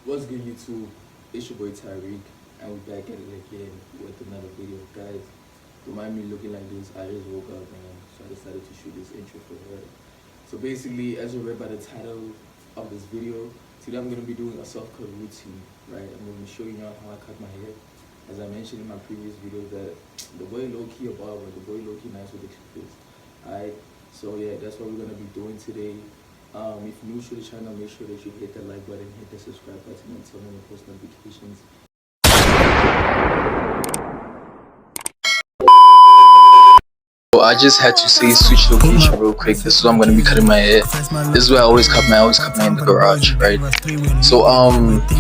What's good, YouTube? It's your boy Tyreek, and we're back at it again with another video. Guys, remind me looking like this. I just woke up, man, so I decided to shoot this intro for her. So basically, as you read by the title of this video, today I'm going to be doing a self-cut routine, right? I'm going to be showing you how I cut my hair. As I mentioned in my previous video, that the boy low-key a barber, the boy low-key nice with the clippers. Alright, so yeah, that's what we're going to be doing today. If you're new to the channel, make sure that you hit that like button, hit the subscribe button, and turn on the post notifications. I just had to say switch location real quick. This is where I'm gonna be cutting my hair. This is where I always cut my hair in the garage, right? So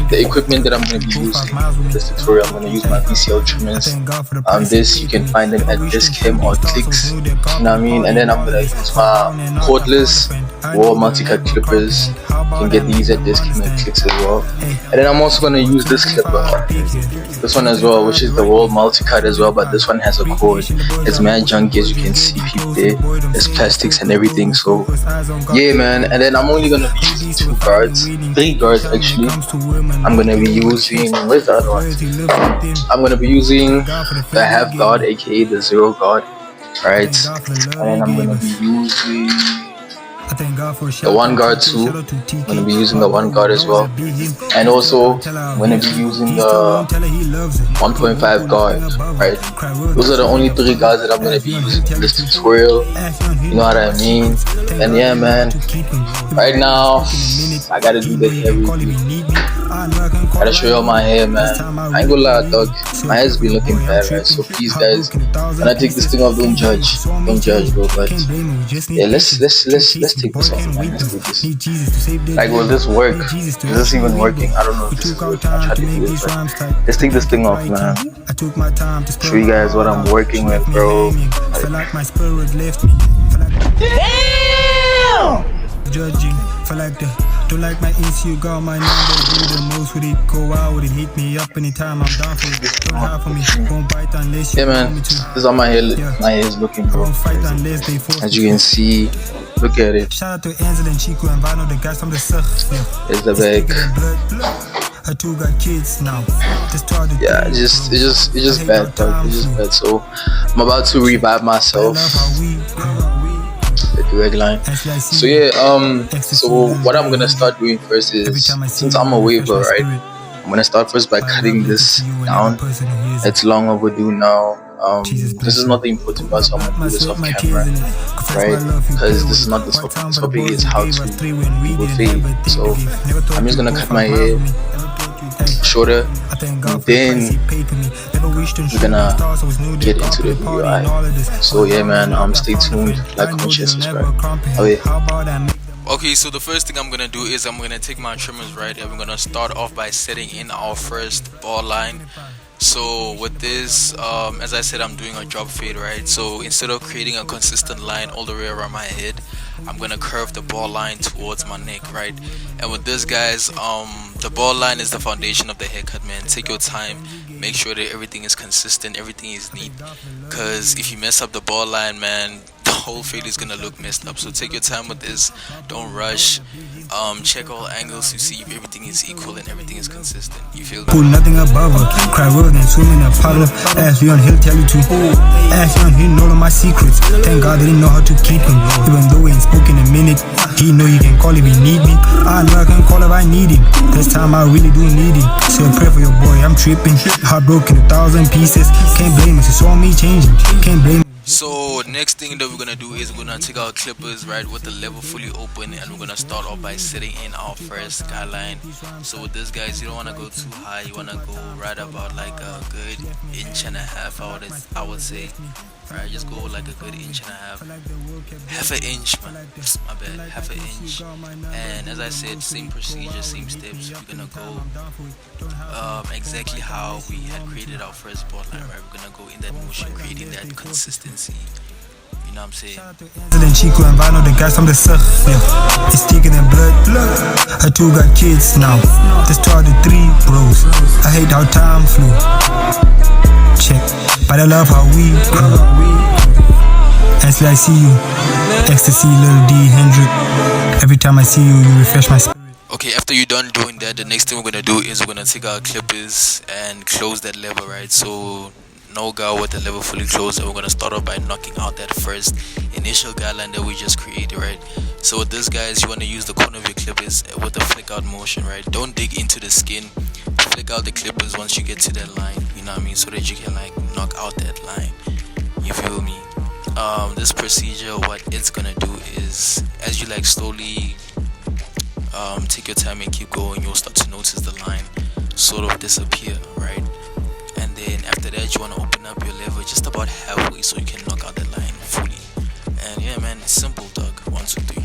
the equipment that I'm gonna be using in this tutorial, I'm gonna use my VCL trimmers. This you can find them at Discam or Clicks, you know what I mean? And then I'm gonna use my cordless wall multi-cut clippers. You can get these at Discam and Clicks as well. And then I'm also gonna use this clipper, this one as well, which is the wall multi-cut as well, but this one has a cord. It's mad junky, as you can see people there. There's plastics and everything, so yeah, man. And then I'm only gonna be using 3 guards actually. I'm gonna be using, where's the other one? I'm gonna be using the half guard, aka the 0 guard, right? And then I'm gonna be using the 1 guard too. I'm gonna be using the 1 guard as well, and also I'm gonna be using the 1.5 guard, right? Those are the only 3 guards that I'm gonna be using in this tutorial, you know what I mean? And yeah, man, right now I gotta do the hair review. Gotta show y'all my hair, man. I ain't gonna lie, dog, my hair's been looking bad, right? So please, guys, when I take this thing off, don't judge, bro. But yeah, let's take this off, man. Let's do this. Like, will this work? Is this even working? I don't know if this is working. I'll try to do this, but let's take this thing off, man. Show you guys what I'm working with, bro. Damn! Judging, feel like don't like my issue, got my number, do the most with it, go out with it, hit me up anytime I'm down for it, don't have for me, won't bite unless you yeah, man, this is how my hair is looking, bro. As you can see, look at it. Shout out to Ansel and Chico and Vano, the guys from the Sugh. There's the bag. I too got kids now. Yeah, it's just bad, dog. It's just bad. So I'm about to revive myself. The direct line. So yeah, so what I'm gonna start doing first is, since I'm a waver, right, I'm gonna start first by cutting this down. It's long overdue now. This is not the important part, so I'm gonna do this off camera, right? Because this is not the topic. The topic is how to people fade. So I'm just gonna cut my hair shorter, and then we're gonna get into the video, right? So yeah, man, stay tuned, like, comment, share, subscribe. Okay, so the first thing I'm gonna do is I'm gonna take my trimmers, right, and we're gonna start off by setting in our first ball line. So with this, as I said, I'm doing a drop fade, right? So instead of creating a consistent line all the way around my head, I'm gonna curve the ball line towards my neck, right? And with this, guys, the ball line is the foundation of the haircut, man. Take your time, make sure that everything is consistent, everything is neat, because if you mess up the ball line, man, the whole fade is gonna look messed up. So take your time with this, don't rush. Check all angles to see if everything is equal and everything is consistent. You feel pull nothing above her, cry worse than swimming in a puddle. Ask me on, he'll tell you to. Ask me on, he know all of my secrets. Thank God they didn't know how to keep him. Even though we ain't spoken a minute, he know you can call if you need me. I know I can call if I need him. This time I really do need him. Say a prayer for your boy, I'm tripping. Heartbroken 1,000 pieces. Can't blame us, it's all me changing. Can't blame. So next thing that we're gonna do is we're gonna take our clippers, right, with the level fully open, and we're gonna start off by setting in our first guideline. So with this, guys, you don't want to go too high, you want to go right about like a good 1.5 inches, I would say. Alright, just go like a good 1.5 inches, half an inch, man, my bad, half an inch. And as I said, same procedure, same steps. We're gonna go exactly how we had created our first ball line, right? We're gonna go in that motion, creating that consistency. You know what I'm saying? Then Chico and Vano, the guys from the Sugh. It's thicker than blood. I too got kids now. Just started 3 bros. I hate how time flew. Check, but I love how we grow. As I see you, ecstasy, Lil D, Hendrick. Every time I see you, you refresh my spirit. Okay, after you're done doing that, the next thing we're gonna do is we're gonna take our clippers and close that lever, right? So no go with the lever fully closed, and we're gonna start off by knocking out that first initial guideline that we just created, right? So with this, guys, you want to use the corner of your clippers with a flick out motion, right? Don't dig into the skin. Flick out the clippers once you get to that line, you know what I mean, so that you can like knock out that line. You feel me? This procedure, what it's gonna do is, as you like slowly take your time and keep going, you'll start to notice the line sort of disappear, right? And then after that, you want to open up your lever just about halfway so you can knock out the line fully. And yeah, man, it's simple, dog. 1, 2, 3.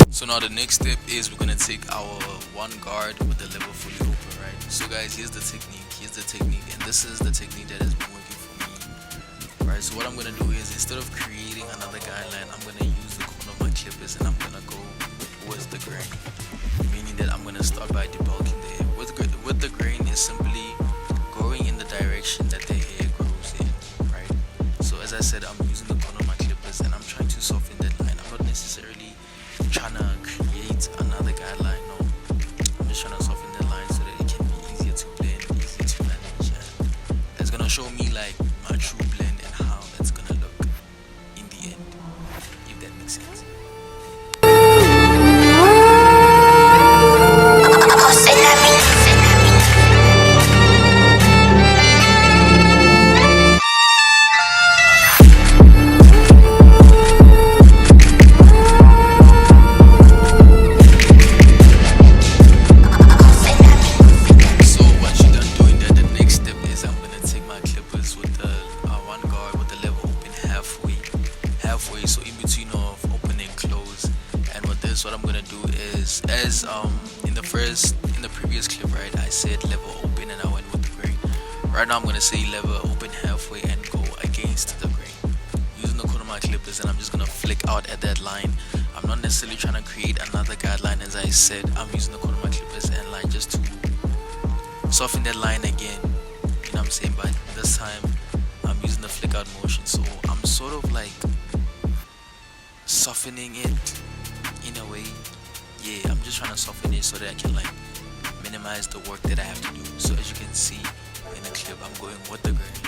So now the next step is we're gonna take our one guard with the lever fully open, right? So guys, here's the technique, and this is the technique that has been working for me. Right, so what I'm gonna do is, instead of creating another guideline, I'm gonna use the corner of my clippers and I'm gonna go with the grain. Meaning that I'm gonna start by debulking the hair. With the grain is simply going in the direction that the hair grows in, right? So as I said, I'm using the corner of my clippers and I'm trying to soften that line. I'm not necessarily trying to create another guideline, no. I'm just trying to soften that line so that it can be easier to blend, easier to manage, and it's gonna show me like my true blend and how that's gonna look in the end, if that makes sense. So in between of open and close, and with this, what I'm gonna do is, as in the previous clip, right, I said lever open and I went with the grain. Right now I'm gonna say lever open halfway and go against the grain, using the corner of my clippers, and I'm just gonna flick out at that line. I'm not necessarily trying to create another guideline. As I said, I'm using the corner of my clippers and like just to soften that line again, you know what I'm saying? But this time I'm using the flick out motion, so I'm sort of like softening it in a way. Yeah, I'm just trying to soften it so that I can like minimize the work that I have to do. So as you can see in the clip, I'm going with the grain,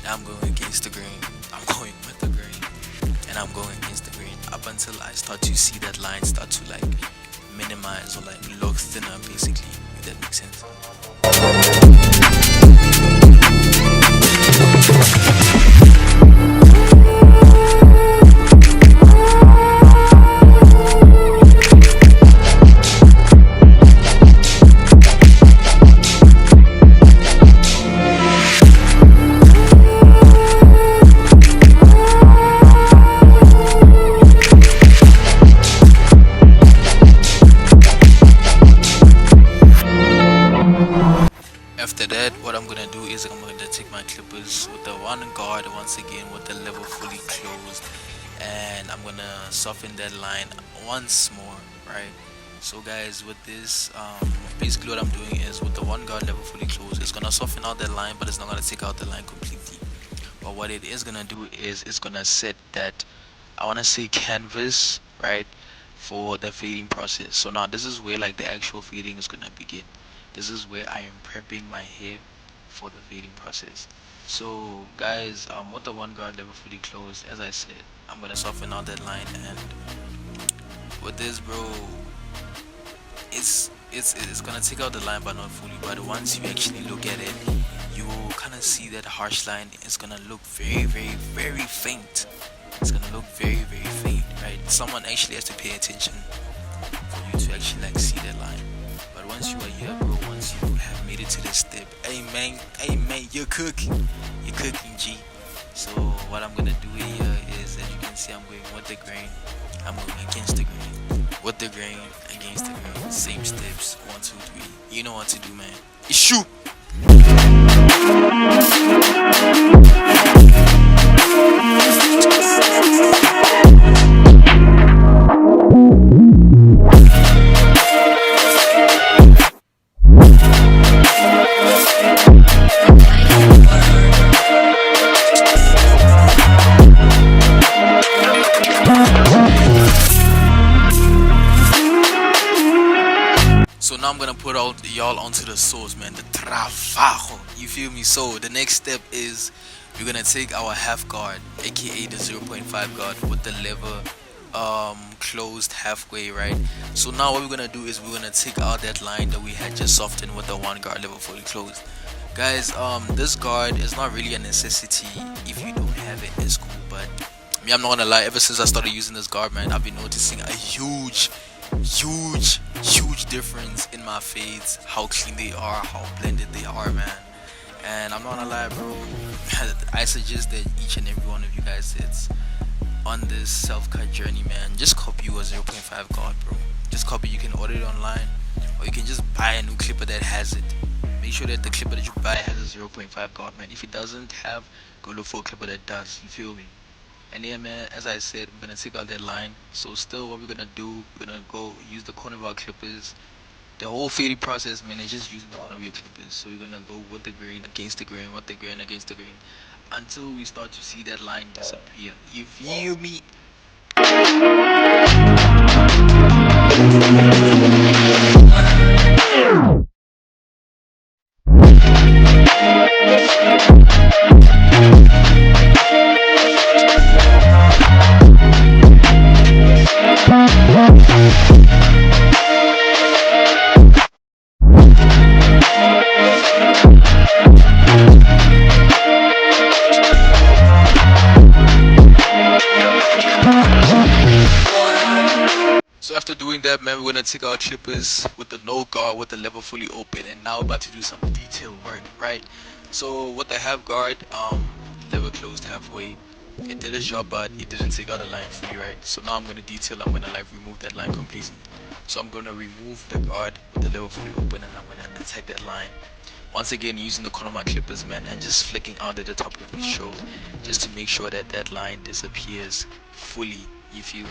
now I'm going against the grain, I'm going with the grain, and I'm going against the grain, up until I start to see that line start to like minimize or like look thinner, basically, if that makes sense. After that, what I'm gonna do is I'm gonna take my clippers with the one guard once again with the lever fully closed, and I'm gonna soften that line once more, right? So guys, with this, basically what I'm doing is, with the one guard lever fully closed, it's gonna soften out that line, but it's not gonna take out the line completely. But what it is gonna do is, it's gonna set that, I wanna say, canvas, right, for the fading process. So now this is where like the actual fading is gonna begin. This is where I am prepping my hair for the fading process. So guys, with the one guard lever fully closed, as I said, I'm gonna soften out that line, and with this, bro, it's gonna take out the line, but not fully. But once you actually look at it, you will kind of see that harsh line is gonna look very, very, very faint. It's gonna look very, very faint, right? Someone actually has to pay attention for you to actually like see that line. But once you are here, bro, once you have made it to this step, hey man, you're cooking, G. So what I'm gonna do here is, as you can see, I'm going with the grain, I'm going against the grain, with the grain, against the grain, same steps, 1, 2, 3. You know what to do, man. It's shoot. I'm gonna put out y'all onto the sauce, man. The trabajo. You feel me? So the next step is we're gonna take our half guard, aka the 0.5 guard, with the lever closed halfway, right? So now what we're gonna do is we're gonna take out that line that we had just softened with the one guard lever fully closed. Guys, this guard is not really a necessity. If you don't have it, it's cool. But me, I'm not gonna lie, ever since I started using this guard, man, I've been noticing a huge difference in my fades, how clean they are, how blended they are, man. And I'm not gonna lie, bro, I suggest that each and every one of you guys that's on this self-cut journey, man, just copy you a 0.5 guard, bro. Just copy. You can order it online, or you can just buy a new clipper that has it. Make sure that the clipper that you buy has a 0.5 guard, man. If it doesn't have, go look for a clipper that does. You feel me? And yeah, man, as I said, we're gonna take out that line. So still, what we're gonna do, we're gonna go use the corner of our clippers. The whole fading process, man, is just using the corner of your clippers. So we're gonna go with the grain against the grain, with the grain against the grain, until we start to see that line disappear. You feel me? So after doing that, man, we're gonna take our clippers with the no guard, with the lever fully open, and now we're about to do some detail work, right? So with the half guard, lever closed halfway, it did its job, but it didn't take out the line fully, right? So now I'm gonna detail. I'm gonna like remove that line completely. So I'm gonna remove the guard with the lever fully open, and I'm gonna attack that line. Once again, using the corner of my clippers, man, and just flicking out at the top of the show, just to make sure that that line disappears fully. You feel me?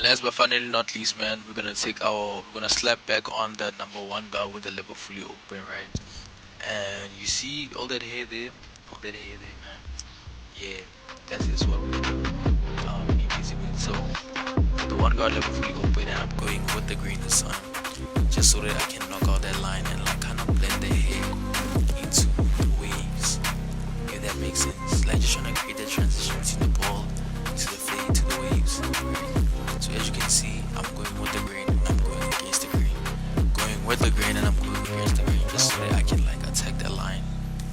Last but finally not least, man, we're gonna slap back on that number one guard with the lever fully open, right? And you see all that hair there, man. Yeah, that is what we're gonna do. So the one guard lever fully open, and I'm going with the green this time, just so that I can knock out that line and like kind of blend the hair into the waves. If that makes sense, like just trying to create that transition between the ball to the fade to the waves. So as you can see, I'm going with the grain, I'm going against the grain, going with the grain, and I'm going against the grain, just so that I can like attack that line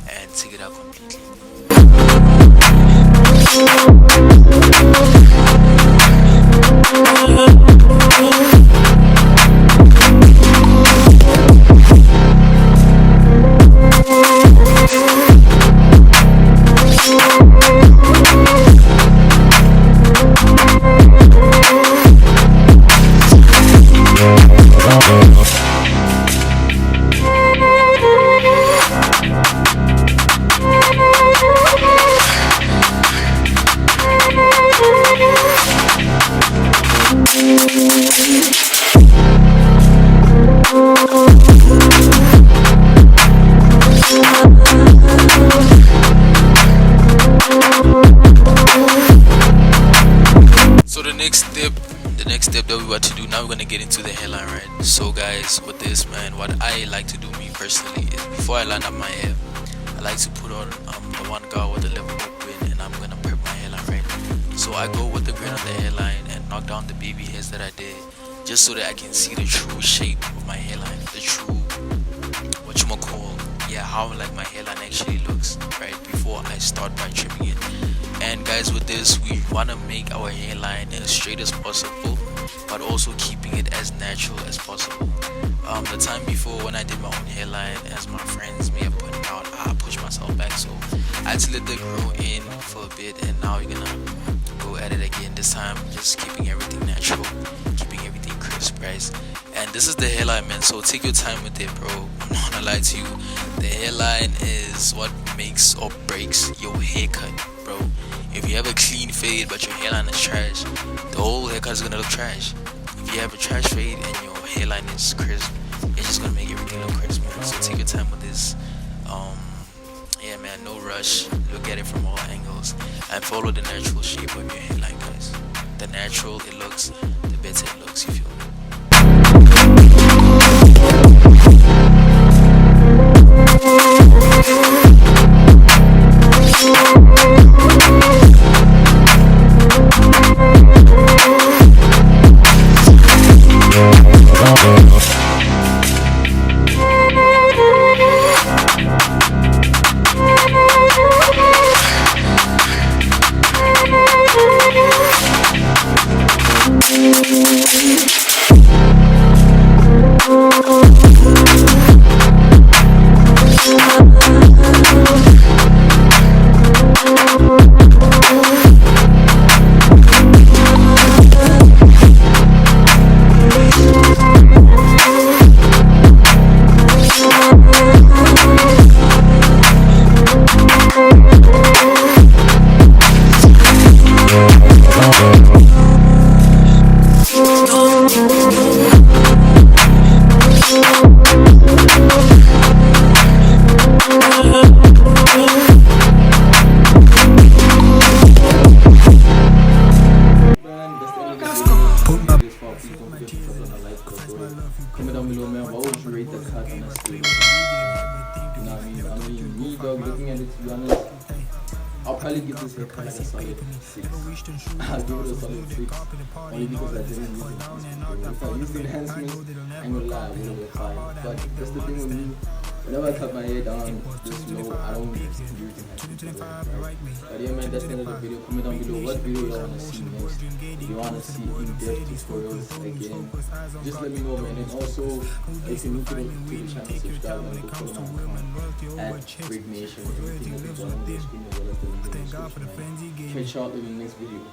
and take it out completely. The next step that we want to do now, we're gonna get into the hairline, right? So guys, with this, man, what I like to do, me personally, is before I line up my hair, I like to put on the one guard with the level open, and I'm gonna prep my hairline, right? So I go with the grain on the hairline and knock down the baby hairs that I did, just so that I can see the true shape of my hairline, the true how like my hairline actually looks right before I start by trimming it. And guys, with this, we want to make our hairline as straight as possible, but also keeping it as natural as possible. The time before, when I did my own hairline, as my friends may have pointed out, I pushed myself back, so I had to let that grow in for a bit, and now we're gonna go at it again. This time, just keeping everything natural, keeping everything crisp, right? And this is the hairline, man, so take your time with it, bro. I'm not gonna lie to you. The hairline is what makes or breaks your haircut, bro. If you have a clean fade but your hairline is trash, the whole haircut is gonna look trash. If you have a trash fade and your hairline is crisp, it's just gonna make everything look crisp, man. So take your time with this. Yeah, man, no rush. Look at it from all angles and follow the natural shape of your hairline, guys. The natural it looks, the better it looks, you feel me? Comment down below, man. What would you rate the cut on that scale? You know what I mean? I mean, me, dog, looking at it, to be honest, I'll probably give this haircut like a solid 6. I'll give it a solid 6. Only because I didn't use it. If I used the enhancements, I'm gonna lie, I would have been fine. But that's the thing with me. Whenever I cut my hair down, just know I don't use enhancements. Right? But yeah, man, that's the end of the video. Comment down below what video you want to see next. If you want to see in-depth tutorials again, just let me know, man. And also, if you're new to the channel, subscribe and go follow my account at Break Nation. Everything will be done on the screen as well as the link in the description. Catch y'all in the next video.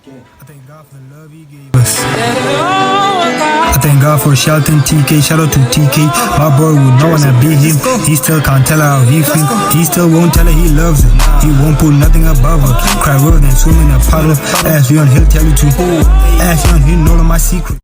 I thank God for the love he gave us. I thank God for Shelton TK. Shout out to TK. My boy would not wanna be him. He still can't tell her how he feel. He still won't tell her he loves her. He won't put nothing above her. Cry river than swim in a puddle. Ask Leon, he'll tell you to. Ask Leon, he'll know all my secrets.